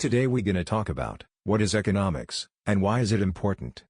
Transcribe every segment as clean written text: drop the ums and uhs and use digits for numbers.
Today we're gonna talk about, what is economics, and why is it important?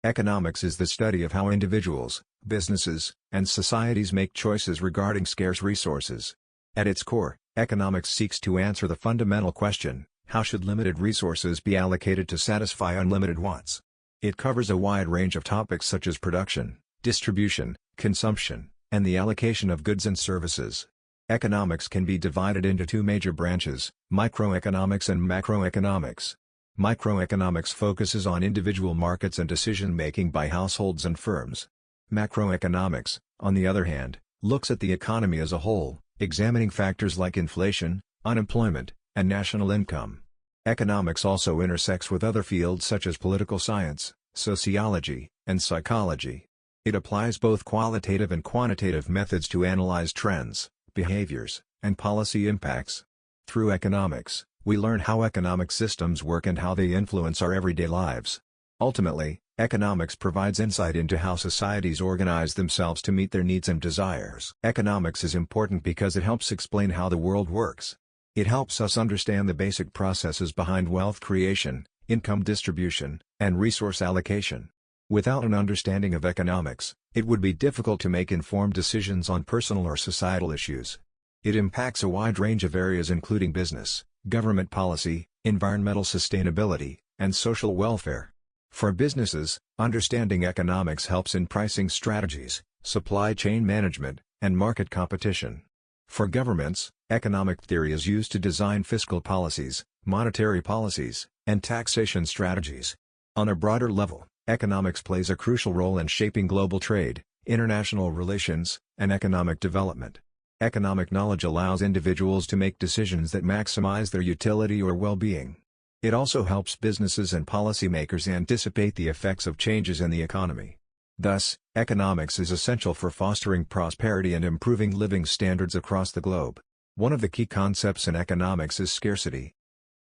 Economics is the study of how individuals, businesses, and societies make choices regarding scarce resources. At its core, economics seeks to answer the fundamental question, how should limited resources be allocated to satisfy unlimited wants? It covers a wide range of topics such as production, distribution, consumption, and the allocation of goods and services. Economics can be divided into two major branches, microeconomics and macroeconomics. Microeconomics focuses on individual markets and decision-making by households and firms. Macroeconomics, on the other hand, looks at the economy as a whole, examining factors like inflation, unemployment, and national income. Economics also intersects with other fields such as political science, sociology, and psychology. It applies both qualitative and quantitative methods to analyze trends, behaviors, and policy impacts. Through economics, we learn how economic systems work and how they influence our everyday lives. Ultimately, economics provides insight into how societies organize themselves to meet their needs and desires. Economics is important because it helps explain how the world works. It helps us understand the basic processes behind wealth creation, income distribution, and resource allocation. Without an understanding of economics, it would be difficult to make informed decisions on personal or societal issues. It impacts a wide range of areas including business, government policy, environmental sustainability, and social welfare. For businesses, understanding economics helps in pricing strategies, supply chain management, and market competition. For governments, economic theory is used to design fiscal policies, monetary policies, and taxation strategies. On a broader level, economics plays a crucial role in shaping global trade, international relations, and economic development. Economic knowledge allows individuals to make decisions that maximize their utility or well-being. It also helps businesses and policymakers anticipate the effects of changes in the economy. Thus, economics is essential for fostering prosperity and improving living standards across the globe. One of the key concepts in economics is scarcity.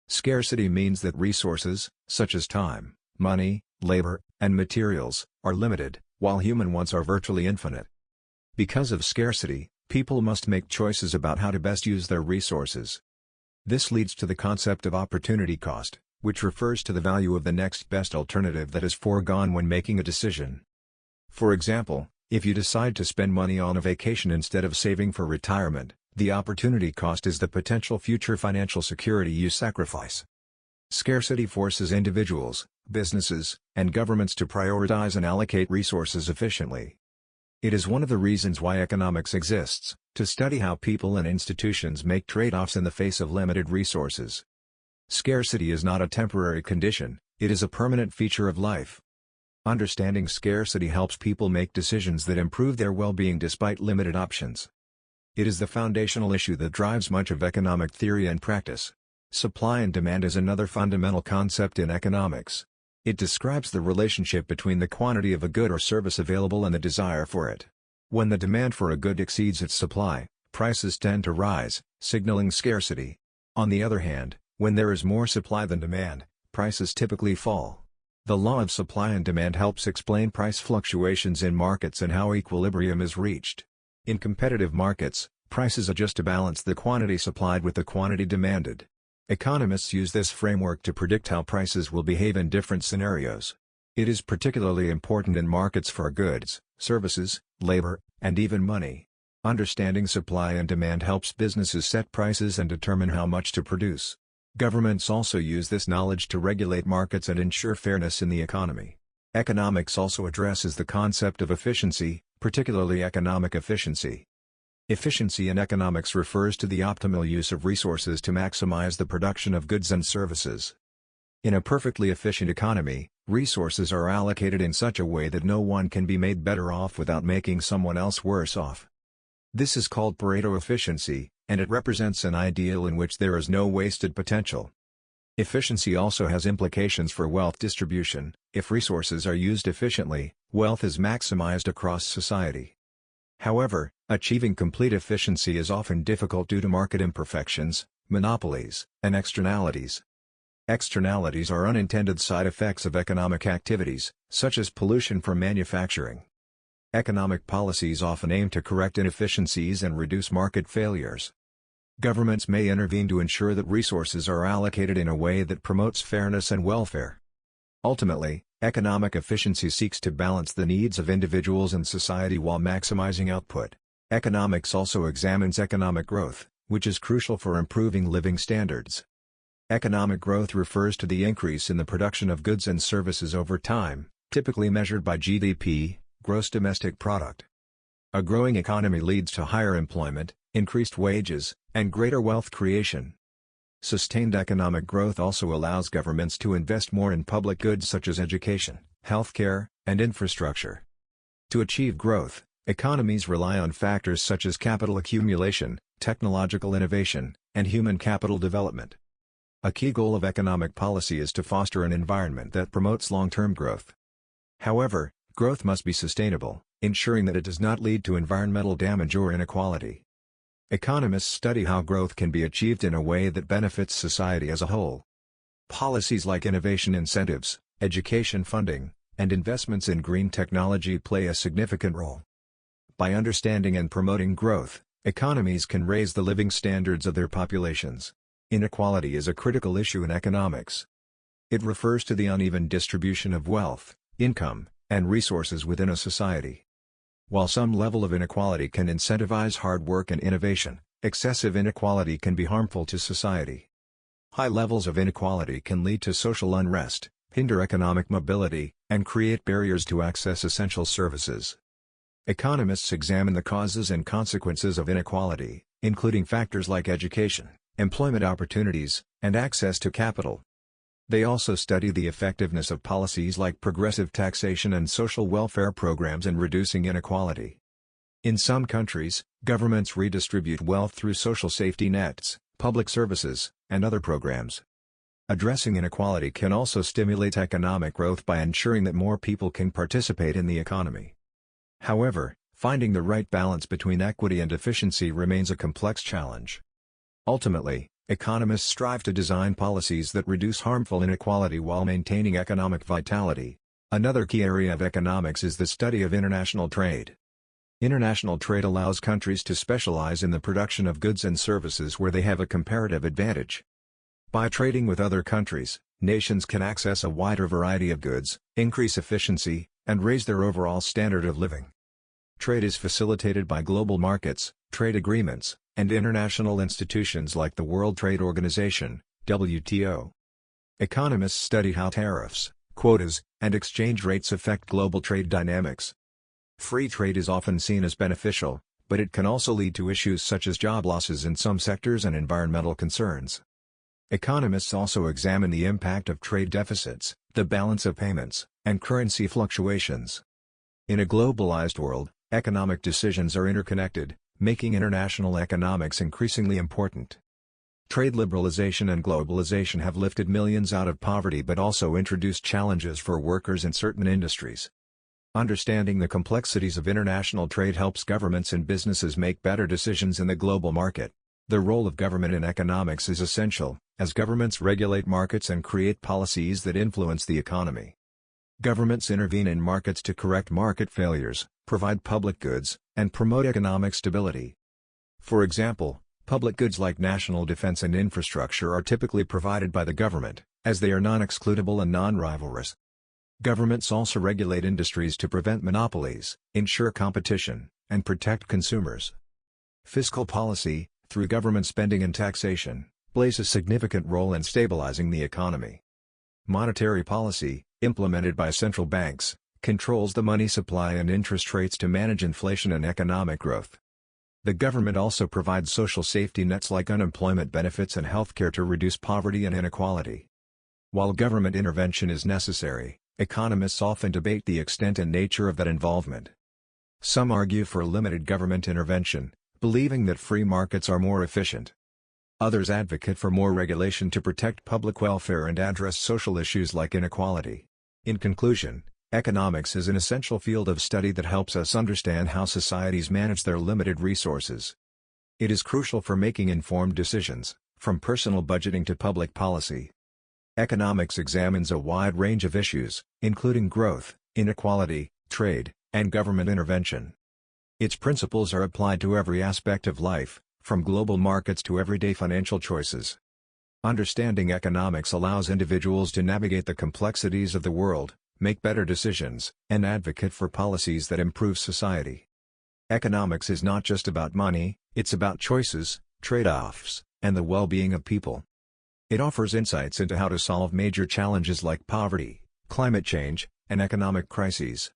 Scarcity means that resources, such as time, money, labor, and materials, are limited, while human wants are virtually infinite. Because of scarcity, people must make choices about how to best use their resources. This leads to the concept of opportunity cost, which refers to the value of the next best alternative that is foregone when making a decision. For example, if you decide to spend money on a vacation instead of saving for retirement, the opportunity cost is the potential future financial security you sacrifice. Scarcity forces individuals, businesses, and governments to prioritize and allocate resources efficiently. It is one of the reasons why economics exists, to study how people and institutions make trade-offs in the face of limited resources. Scarcity is not a temporary condition, it is a permanent feature of life. Understanding scarcity helps people make decisions that improve their well-being despite limited options. It is the foundational issue that drives much of economic theory and practice. Supply and demand is another fundamental concept in economics. It describes the relationship between the quantity of a good or service available and the desire for it. When the demand for a good exceeds its supply, prices tend to rise, signaling scarcity. On the other hand, when there is more supply than demand, prices typically fall. The law of supply and demand helps explain price fluctuations in markets and how equilibrium is reached. In competitive markets, prices adjust to balance the quantity supplied with the quantity demanded. Economists use this framework to predict how prices will behave in different scenarios. It is particularly important in markets for goods, services, labor, and even money. Understanding supply and demand helps businesses set prices and determine how much to produce. Governments also use this knowledge to regulate markets and ensure fairness in the economy. Economics also addresses the concept of efficiency, particularly economic efficiency. Efficiency in economics refers to the optimal use of resources to maximize the production of goods and services. In a perfectly efficient economy, resources are allocated in such a way that no one can be made better off without making someone else worse off. This is called Pareto efficiency, and it represents an ideal in which there is no wasted potential. Efficiency also has implications for wealth distribution. If resources are used efficiently, wealth is maximized across society. However, achieving complete efficiency is often difficult due to market imperfections, monopolies, and externalities. Externalities are unintended side effects of economic activities, such as pollution from manufacturing. Economic policies often aim to correct inefficiencies and reduce market failures. Governments may intervene to ensure that resources are allocated in a way that promotes fairness and welfare. Ultimately, economic efficiency seeks to balance the needs of individuals and society while maximizing output. Economics also examines economic growth, which is crucial for improving living standards. Economic growth refers to the increase in the production of goods and services over time, typically measured by GDP, gross domestic product. A growing economy leads to higher employment, increased wages, and greater wealth creation. Sustained economic growth also allows governments to invest more in public goods such as education, healthcare, and infrastructure. To achieve growth, economies rely on factors such as capital accumulation, technological innovation, and human capital development. A key goal of economic policy is to foster an environment that promotes long-term growth. However, growth must be sustainable, ensuring that it does not lead to environmental damage or inequality. Economists study how growth can be achieved in a way that benefits society as a whole. Policies like innovation incentives, education funding, and investments in green technology play a significant role. By understanding and promoting growth, economies can raise the living standards of their populations. Inequality is a critical issue in economics. It refers to the uneven distribution of wealth, income, and resources within a society. While some level of inequality can incentivize hard work and innovation, excessive inequality can be harmful to society. High levels of inequality can lead to social unrest, hinder economic mobility, and create barriers to access essential services. Economists examine the causes and consequences of inequality, including factors like education, employment opportunities, and access to capital. They also study the effectiveness of policies like progressive taxation and social welfare programs in reducing inequality. In some countries, governments redistribute wealth through social safety nets, public services, and other programs. Addressing inequality can also stimulate economic growth by ensuring that more people can participate in the economy. However, finding the right balance between equity and efficiency remains a complex challenge. Ultimately, economists strive to design policies that reduce harmful inequality while maintaining economic vitality. Another key area of economics is the study of international trade. International trade allows countries to specialize in the production of goods and services where they have a comparative advantage. By trading with other countries, nations can access a wider variety of goods, increase efficiency, and raise their overall standard of living. Trade is facilitated by global markets, trade agreements, and international institutions like the World Trade Organization, WTO. Economists study how tariffs, quotas, and exchange rates affect global trade dynamics. Free trade is often seen as beneficial, but it can also lead to issues such as job losses in some sectors and environmental concerns. Economists also examine the impact of trade deficits, the balance of payments, and currency fluctuations. In a globalized world, economic decisions are interconnected, making international economics increasingly important. Trade liberalization and globalization have lifted millions out of poverty but also introduced challenges for workers in certain industries. Understanding the complexities of international trade helps governments and businesses make better decisions in the global market. The role of government in economics is essential, as governments regulate markets and create policies that influence the economy. Governments intervene in markets to correct market failures, provide public goods, and promote economic stability. For example, public goods like national defense and infrastructure are typically provided by the government, as they are non-excludable and non-rivalrous. Governments also regulate industries to prevent monopolies, ensure competition, and protect consumers. Fiscal policy, through government spending and taxation, plays a significant role in stabilizing the economy. Monetary policy, implemented by central banks, controls the money supply and interest rates to manage inflation and economic growth. The government also provides social safety nets like unemployment benefits and healthcare to reduce poverty and inequality. While government intervention is necessary, economists often debate the extent and nature of that involvement. Some argue for limited government intervention, believing that free markets are more efficient. Others advocate for more regulation to protect public welfare and address social issues like inequality. In conclusion, economics is an essential field of study that helps us understand how societies manage their limited resources. It is crucial for making informed decisions, from personal budgeting to public policy. Economics examines a wide range of issues, including growth, inequality, trade, and government intervention. Its principles are applied to every aspect of life, from global markets to everyday financial choices. Understanding economics allows individuals to navigate the complexities of the world, make better decisions, and advocate for policies that improve society. Economics is not just about money, it's about choices, trade-offs, and the well-being of people. It offers insights into how to solve major challenges like poverty, climate change, and economic crises.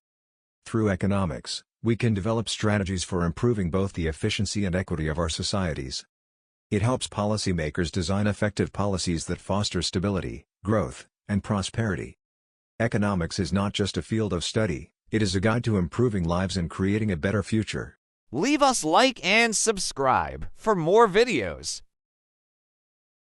Through economics, we can develop strategies for improving both the efficiency and equity of our societies. It helps policymakers design effective policies that foster stability, growth, and prosperity. Economics is not just a field of study, it is a guide to improving lives and creating a better future. Leave us like and subscribe for more videos.